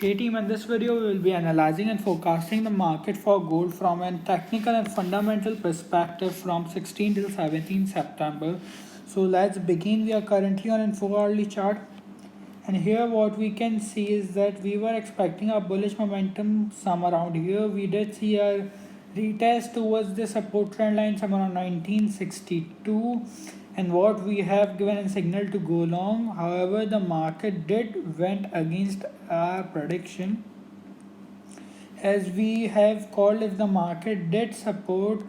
Hey team, in this video we will be analyzing and forecasting the market for gold from a technical and fundamental perspective from 16 till 17 September. So let's begin. We are currently on an 4-hourly chart, and here what we can see is that we were expecting a bullish momentum some around here. We did see a retest towards the support trend line somewhere around 1962, and what we have given a signal to go long. However, the market did went against our prediction, as we have called if the market did support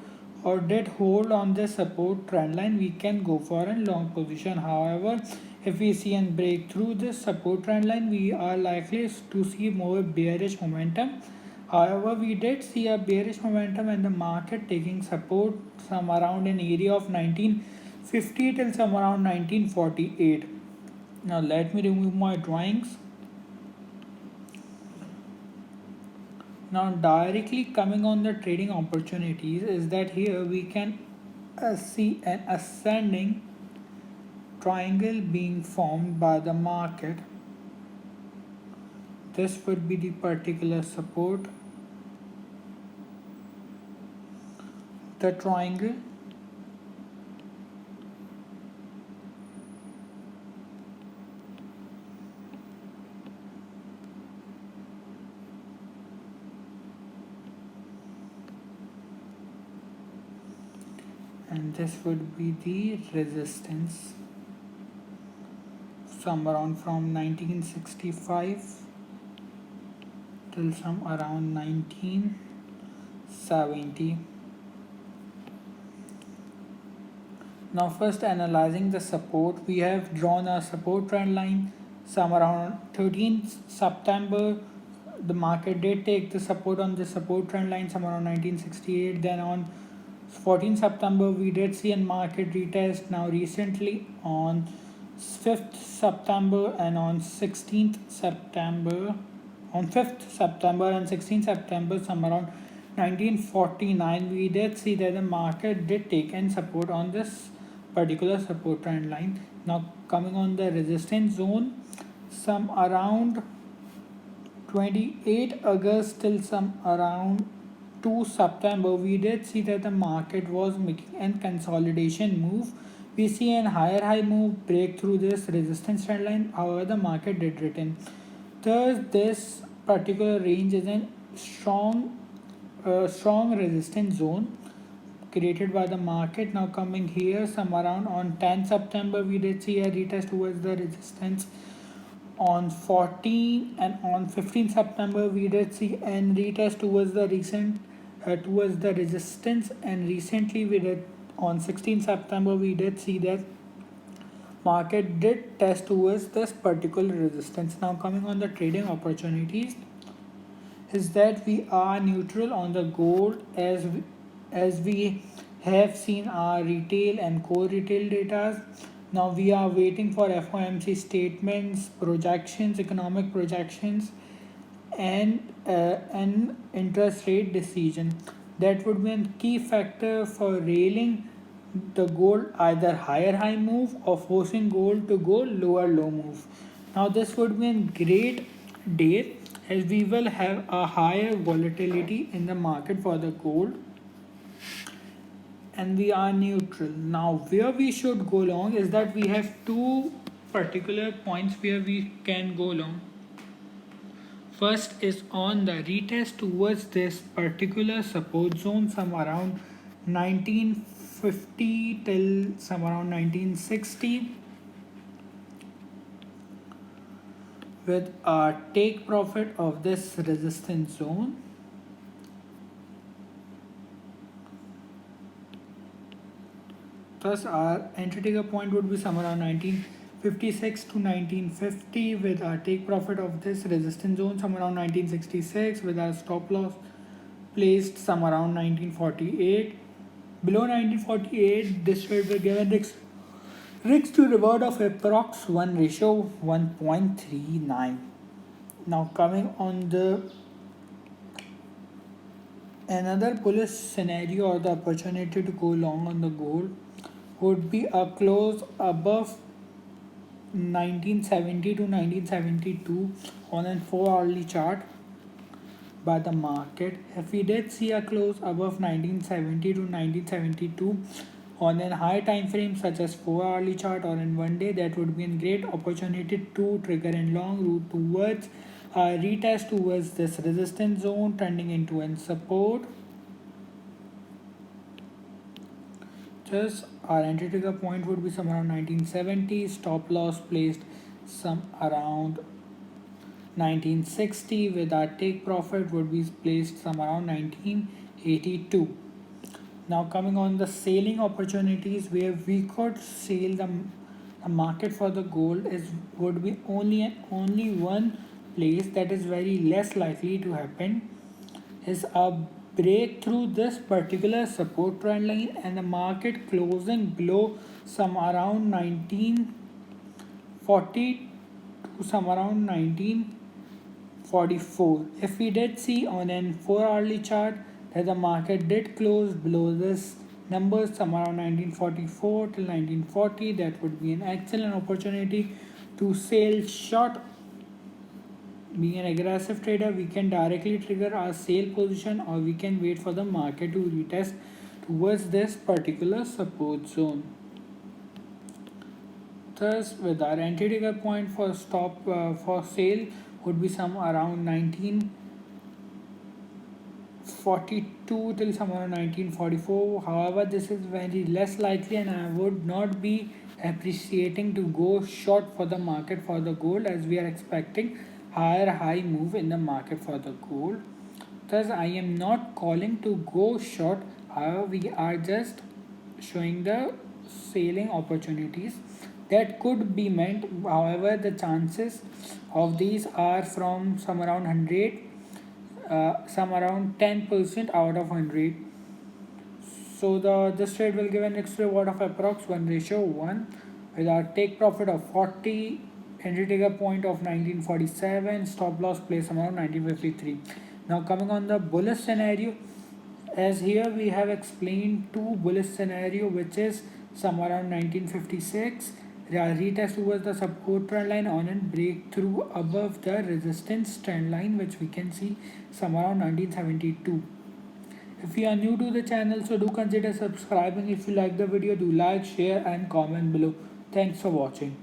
or did hold on the support trend line, we can go for a long position. However, if we see and break through this support trend line, we are likely to see more bearish momentum. However, we did see a bearish momentum in the market taking support some around an area of 1950 till some around 1948. Now let me remove my drawings. Now directly coming on the trading opportunities is that here we can see an ascending triangle being formed by the market. This would be the particular support, the triangle, and this would be the resistance some around from 1965 till some around 1970. Now first analyzing the support, we have drawn a support trend line some around 13th September. The market did take the support on the support trend line some around 1968. Then on 14th September we did see a market retest. Now recently on 5th September and on 16th September, on 5th September and 16th September some around 1949, we did see that the market did take in support on this particular support trend line. Now coming on the resistance zone, some around 28 August till some around 2 September, we did see that the market was making a consolidation move. We see an higher high move break through this resistance trend line. However, the market did return. Thus, this particular range is a strong resistance zone created by the market. Now coming here some around on 10 September, we did see a retest towards the resistance. On 14 and on 15 September, we did see a retest towards the resistance, and recently we did on 16 September we did see that market did test towards this particular resistance. Now coming on the trading opportunities is that we are neutral on the gold, as we have seen our retail and core retail data. Now we are waiting for FOMC statements, projections, economic projections, and an interest rate decision. That would be a key factor for railing the gold either higher high move or forcing gold to go lower low move. Now this would be a great day, as we will have a higher volatility in the market for the gold, and we are neutral. Now where we should go long is that we have two particular points where we can go long. First is on the retest towards this particular support zone some around 1950 till some around 1960, with a take profit of this resistance zone. Thus our entry taker point would be somewhere around 1956 to 1950, with our take profit of this resistance zone somewhere around 1966, with our stop loss placed some around 1948. Below 1948, this trade will give a risk to reward of approx 1 ratio 1.39. Now coming on the another bullish scenario or the opportunity to go long on the gold would be a close above 1970 to 1972 on a 4 hourly chart by the market. If we did see a close above 1970 to 1972 on a high time frame such as 4 hourly chart or in one day, that would be a great opportunity to trigger a long route towards retest towards this resistance zone, turning into a support. Just our entry trigger point would be some around 1970, stop loss placed some around 1960, with our take profit would be placed some around 1982. Now coming on the selling opportunities where we could sell the market for the gold is would be only one place that is very less likely to happen is a break through this particular support trend line and the market closing below some around 1940 to some around 1944. If we did see on an 4 hourly chart that the market did close below this number some around 1944 till 1940, that would be an excellent opportunity to sell short. Being an aggressive trader, we can directly trigger our sale position or we can wait for the market to retest towards this particular support zone. Thus, with our entry trigger point for stop for sale would be some around 1942 till some around 1944. However, this is very less likely, and I would not be appreciating to go short for the market for the gold as we are expecting higher high move in the market for the gold. Thus, I am not calling to go short. However, we are just showing the selling opportunities that could be meant. However, the chances of these are from some around 100, some around 10% out of 100. So this trade will give an extra reward of approx 1:1 with our take profit of 40, entry trigger point of 1947, stop loss place around 1953. Now coming on the bullish scenario, as here we have explained two bullish scenario which is some around 1956, retest towards the support trend line on and breakthrough above the resistance trend line which we can see some around 1972. If you are new to the channel, so do consider subscribing. If you like the video, do like, share and comment below. Thanks for watching.